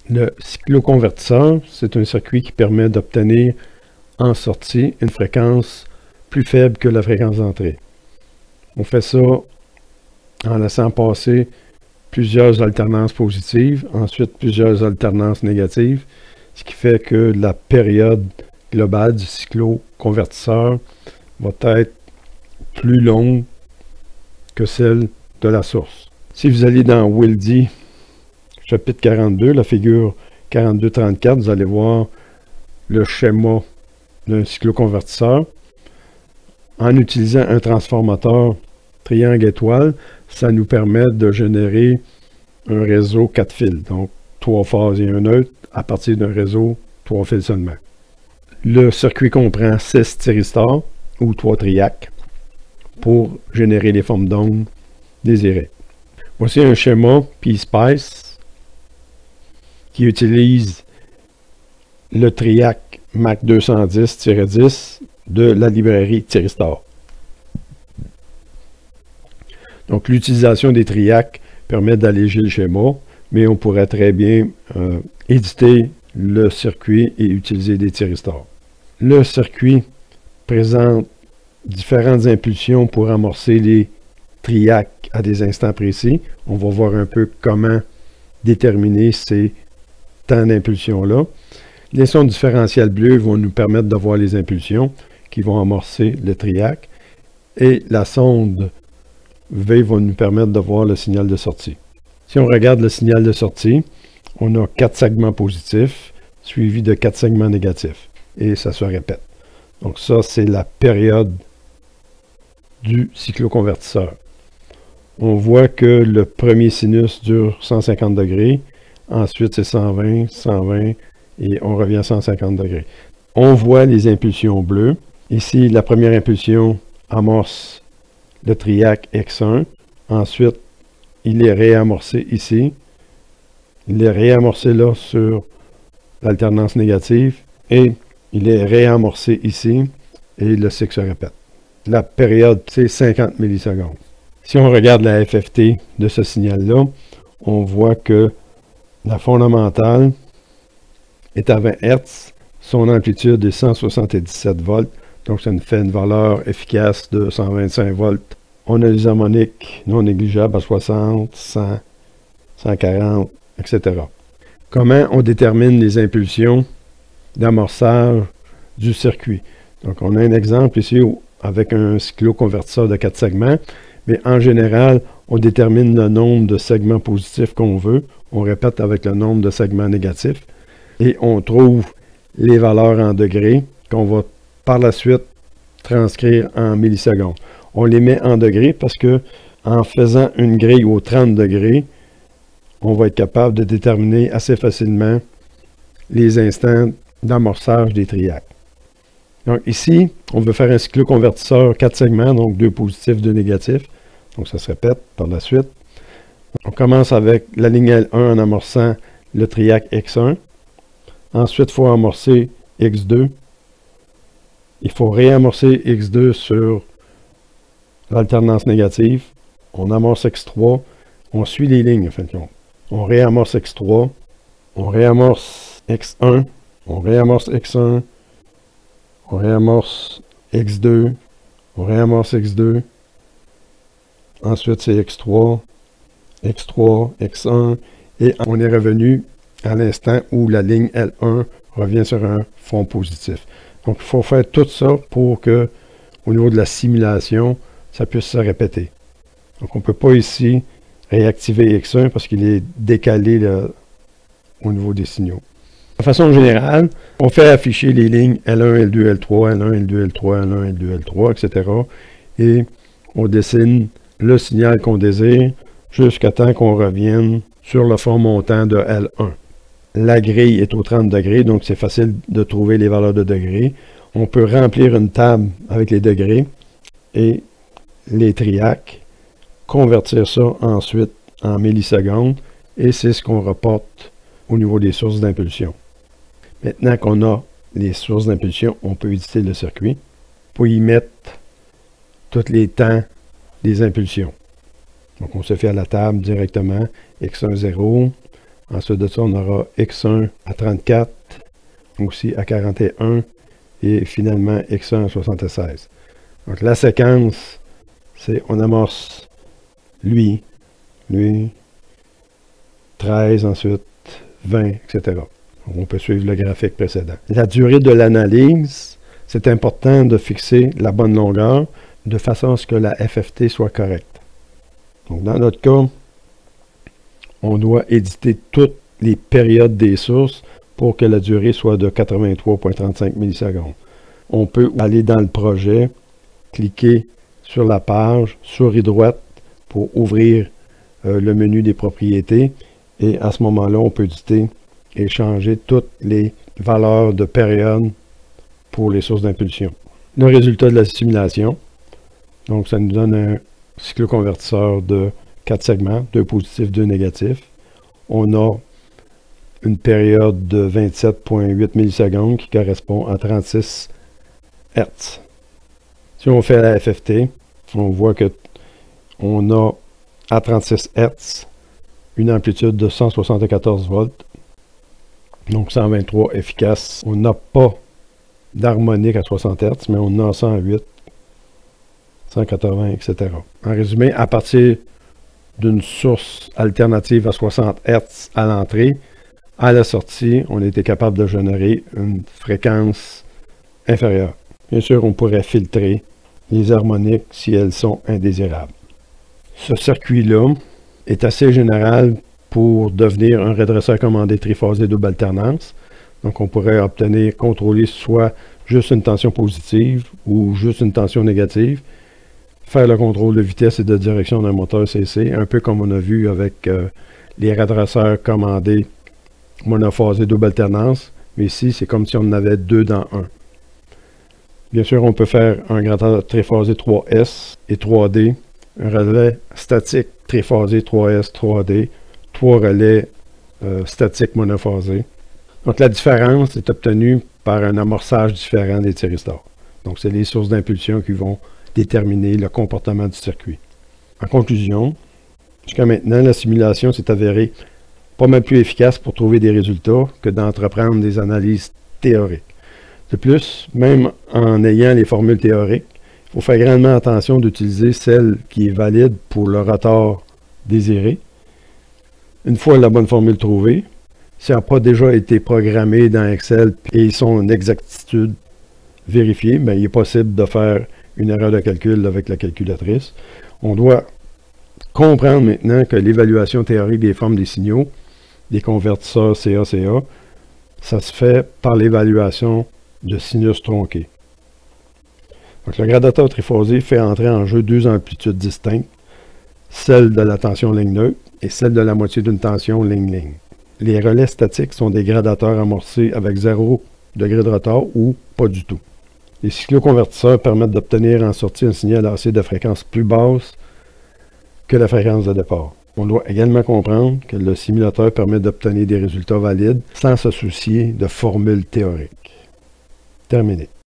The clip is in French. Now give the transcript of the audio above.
Le cycloconvertisseur, c'est un circuit qui permet d'obtenir en sortie une fréquence plus faible que la fréquence d'entrée. On fait ça en laissant passer plusieurs alternances positives, ensuite plusieurs alternances négatives, ce qui fait que la période globale du cycloconvertisseur va être plus longue que celle de la source. Si vous allez dans Wildy, chapitre 42, la figure 42-34, vous allez voir le schéma d'un cycloconvertisseur. En utilisant un transformateur triangle-étoile, ça nous permet de générer un réseau 4 fils, donc 3 phases et un neutre, à partir d'un réseau 3 fils seulement. Le circuit comprend 6 thyristors ou 3 triacs pour générer les formes d'ondes désirées. Voici un schéma PSpice qui utilise le triac MAC 210-10 de la librairie Thyristor. Donc l'utilisation des triacs permet d'alléger le schéma, mais on pourrait très bien éditer le circuit et utiliser des thyristors. Le circuit présente différentes impulsions pour amorcer les triacs à des instants précis. On va voir un peu comment déterminer ces temps d'impulsion-là. Les sondes différentielles bleues vont nous permettre de voir les impulsions qui vont amorcer le triac. Et la sonde V va nous permettre de voir le signal de sortie. Si on regarde le signal de sortie, on a 4 segments positifs suivis de 4 segments négatifs. Et ça se répète. Donc ça, c'est la période du cycloconvertisseur. On voit que le premier sinus dure 150 degrés, ensuite c'est 120, 120 et on revient à 150 degrés. On voit les impulsions bleues. Ici, la première impulsion amorce le triac X1. Ensuite, il est réamorcé ici. Il est réamorcé là sur l'alternance négative et il est réamorcé ici et le cycle se répète. La période, c'est 50 millisecondes. Si on regarde la FFT de ce signal-là, on voit que la fondamentale est à 20 Hz, son amplitude est 177 volts, donc ça nous fait une valeur efficace de 125 volts. On a les harmoniques non négligeables à 60, 100, 140, etc. Comment on détermine les impulsions d'amorçage du circuit? Donc on a un exemple ici avec un cycloconvertisseur de 4 segments, mais en général, on détermine le nombre de segments positifs qu'on veut. On répète avec le nombre de segments négatifs. Et on trouve les valeurs en degrés qu'on va par la suite transcrire en millisecondes. On les met en degrés parce que en faisant une grille aux 30 degrés, on va être capable de déterminer assez facilement les instants d'amorçage des triacs. Donc ici, on veut faire un cycloconvertisseur 4 segments, donc 2 positifs, 2 négatifs. Donc ça se répète par la suite. On commence avec la ligne L1 en amorçant le triac X1. Ensuite, il faut amorcer X2. Il faut réamorcer X2 sur l'alternance négative. On amorce X3. On suit les lignes, en fin de compte. On réamorce X3. On réamorce X1. On réamorce X1. On réamorce X2. On réamorce X2. Ensuite, c'est X3, X3, X1. Et on est revenu à l'instant où la ligne L1 revient sur un fond positif. Donc, il faut faire tout ça pour que, au niveau de la simulation, ça puisse se répéter. Donc, on ne peut pas ici réactiver X1 parce qu'il est décalé là, au niveau des signaux. De façon générale, on fait afficher les lignes L1, L2, L3, L1, L2, L3, L1, L2, L3, etc. Et on dessine le signal qu'on désire jusqu'à temps qu'on revienne sur le fond montant de L1. La grille est aux 30 degrés, donc c'est facile de trouver les valeurs de degrés. On peut remplir une table avec les degrés et les triacs, convertir ça ensuite en millisecondes, et c'est ce qu'on reporte au niveau des sources d'impulsion. Maintenant qu'on a les sources d'impulsion, on peut éditer le circuit pour y mettre tous les temps des impulsions. Donc on se fait à la table directement X1, 0, Ensuite de ça, on aura X1 à 34, aussi à 41, et finalement X1 à 76. Donc la séquence, c'est on amorce lui, 13, ensuite 20, etc. On peut suivre le graphique précédent. La durée de l'analyse, c'est important de fixer la bonne longueur de façon à ce que la FFT soit correcte. Donc dans notre cas, on doit éditer toutes les périodes des sources pour que la durée soit de 83,35 millisecondes. On peut aller dans le projet, cliquer sur la page, souris droite pour ouvrir le menu des propriétés et à ce moment-là, on peut éditer et changer toutes les valeurs de période pour les sources d'impulsion. Le résultat de la simulation, donc ça nous donne un cycloconvertisseur de 4 segments, 2 positifs, 2 négatifs. On a une période de 27,8 millisecondes qui correspond à 36 Hz. Si on fait la FFT, on voit que on a à 36 Hz une amplitude de 174 volts, donc 123 efficace. On n'a pas d'harmonique à 60 Hz, mais on a 108, 180, etc. En résumé, à partir d'une source alternative à 60 Hz à l'entrée, à la sortie, on était capable de générer une fréquence inférieure. Bien sûr, on pourrait filtrer les harmoniques si elles sont indésirables. Ce circuit-là est assez général pour devenir un redresseur commandé triphasé double alternance. Donc, on pourrait obtenir, contrôler soit juste une tension positive ou juste une tension négative, faire le contrôle de vitesse et de direction d'un moteur CC, un peu comme on a vu avec les redresseurs commandés monophasé double alternance, mais ici, c'est comme si on en avait 2 dans 1. Bien sûr, on peut faire un gradeur triphasé 3S et 3D, un relais statique triphasé 3S, 3D, 3 relais statiques monophasés. Donc, la différence est obtenue par un amorçage différent des thyristors. Donc, c'est les sources d'impulsion qui vont déterminer le comportement du circuit. En conclusion, jusqu'à maintenant, la simulation s'est avérée pas mal plus efficace pour trouver des résultats que d'entreprendre des analyses théoriques. De plus, même en ayant les formules théoriques, il faut faire grandement attention d'utiliser celle qui est valide pour le rotor désiré. Une fois la bonne formule trouvée, si elle n'a pas déjà été programmée dans Excel et son exactitude vérifiée, bien, il est possible de faire une erreur de calcul avec la calculatrice. On doit comprendre maintenant que l'évaluation théorique des formes des signaux, des convertisseurs CA-CA, ça se fait par l'évaluation de sinus tronqués. Donc, le gradateur triphasé fait entrer en jeu 2 amplitudes distinctes, celle de la tension ligne neutre et celle de la moitié d'une tension ligne-ligne. Les relais statiques sont des gradateurs amorcés avec 0 degré de retard ou pas du tout. Les cycloconvertisseurs permettent d'obtenir en sortie un signal AC de fréquence plus basse que la fréquence de départ. On doit également comprendre que le simulateur permet d'obtenir des résultats valides sans se soucier de formules théoriques. Terminé.